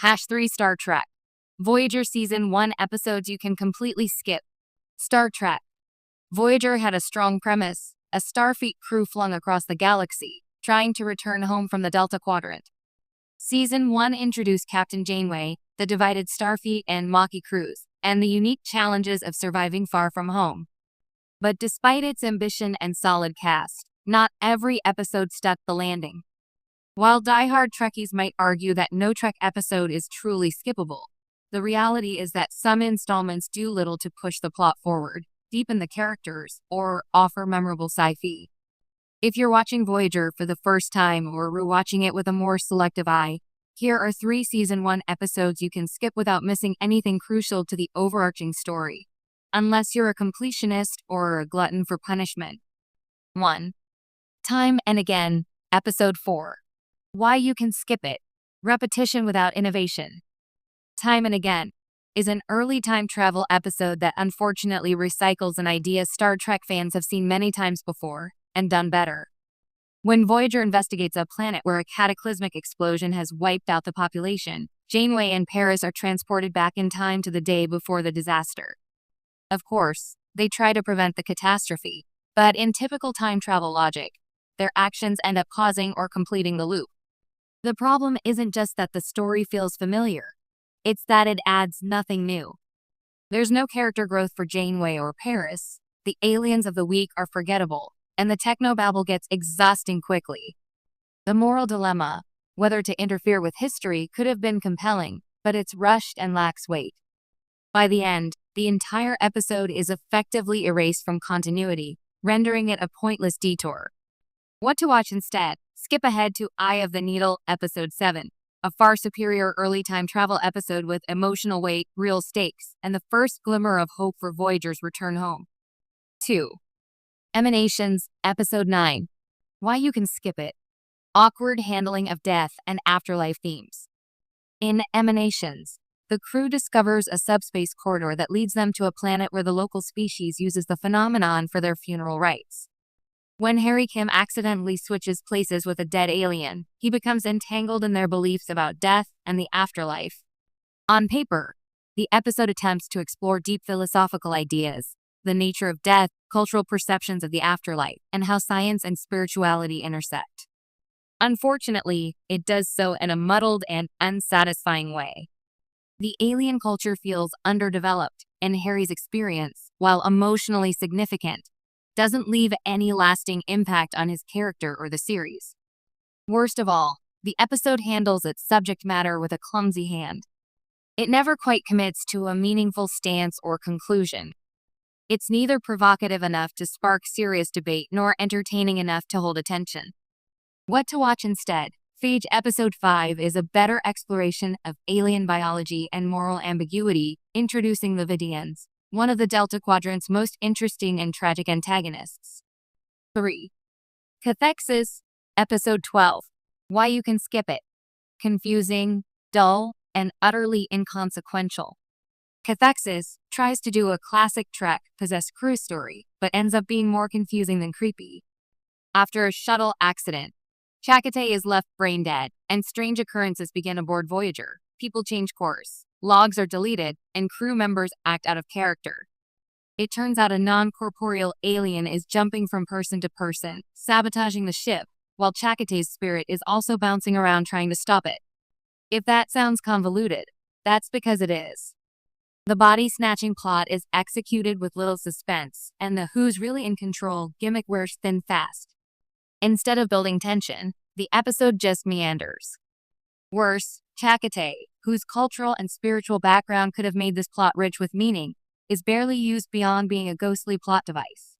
#3 Star Trek. Voyager Season 1 episodes you can completely skip. Star Trek. Voyager had a strong premise: a Starfleet crew flung across the galaxy, trying to return home from the Delta Quadrant. Season 1 introduced Captain Janeway, the divided Starfleet and Maquis crews, and the unique challenges of surviving far from home. But despite its ambition and solid cast, not every episode stuck the landing. While diehard Trekkies might argue that no Trek episode is truly skippable, the reality is that some installments do little to push the plot forward, deepen the characters, or offer memorable sci-fi. If you're watching Voyager for the first time or rewatching it with a more selective eye, here are 3 Season 1 episodes you can skip without missing anything crucial to the overarching story, unless you're a completionist or a glutton for punishment. 1. Time and Again, Episode 4. Why you can skip it. Repetition without innovation. Time and Again is an early time travel episode that unfortunately recycles an idea Star Trek fans have seen many times before and done better. When Voyager investigates a planet where a cataclysmic explosion has wiped out the population, Janeway and Paris are transported back in time to the day before the disaster. Of course, they try to prevent the catastrophe, but in typical time travel logic, their actions end up causing or completing the loop. The problem isn't just that the story feels familiar, it's that it adds nothing new. There's no character growth for Janeway or Paris, the aliens of the week are forgettable, and the technobabble gets exhausting quickly. The moral dilemma, whether to interfere with history, could have been compelling, but it's rushed and lacks weight. By the end, the entire episode is effectively erased from continuity, rendering it a pointless detour. What to watch instead? Skip ahead to Eye of the Needle, Episode 7, a far superior early time travel episode with emotional weight, real stakes, and the first glimmer of hope for Voyager's return home. 2. Emanations, Episode 9. Why you can skip it. Awkward handling of death and afterlife themes. In Emanations, the crew discovers a subspace corridor that leads them to a planet where the local species uses the phenomenon for their funeral rites. When Harry Kim accidentally switches places with a dead alien, he becomes entangled in their beliefs about death and the afterlife. On paper, the episode attempts to explore deep philosophical ideas, the nature of death, cultural perceptions of the afterlife, and how science and spirituality intersect. Unfortunately, it does so in a muddled and unsatisfying way. The alien culture feels underdeveloped, and Harry's experience, while emotionally significant, doesn't leave any lasting impact on his character or the series. Worst of all, the episode handles its subject matter with a clumsy hand. It never quite commits to a meaningful stance or conclusion. It's neither provocative enough to spark serious debate nor entertaining enough to hold attention. What to watch instead? Phage Episode 5 is a better exploration of alien biology and moral ambiguity, introducing the Vidians, one of the Delta Quadrant's most interesting and tragic antagonists. 3. Cathexis, Episode 12. Why you can skip it. Confusing, dull, and utterly inconsequential. Cathexis tries to do a classic Trek possessed crew story, but ends up being more confusing than creepy. After a shuttle accident, Chakotay is left brain dead, and strange occurrences begin aboard Voyager. People change course, logs are deleted, and crew members act out of character. It turns out a non-corporeal alien is jumping from person to person, sabotaging the ship, while Chakotay's spirit is also bouncing around trying to stop it. If that sounds convoluted, that's because it is. The body-snatching plot is executed with little suspense, and the who's really in control gimmick wears thin fast. Instead of building tension, the episode just meanders. Worse, Chakotay, whose cultural and spiritual background could have made this plot rich with meaning, is barely used beyond being a ghostly plot device.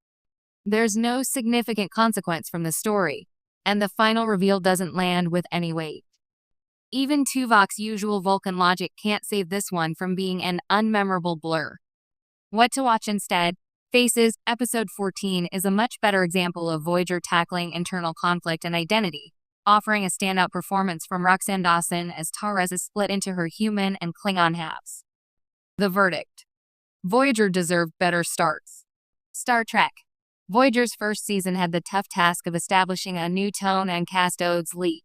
There's no significant consequence from the story, and the final reveal doesn't land with any weight. Even Tuvok's usual Vulcan logic can't save this one from being an unmemorable blur. What to watch instead? Faces, Episode 14 is a much better example of Voyager tackling internal conflict and identity, offering a standout performance from Roxanne Dawson as Torres is split into her human and Klingon halves. The verdict. Voyager deserved better starts. Star Trek. Voyager's first season had the tough task of establishing a new tone and cast odes lead.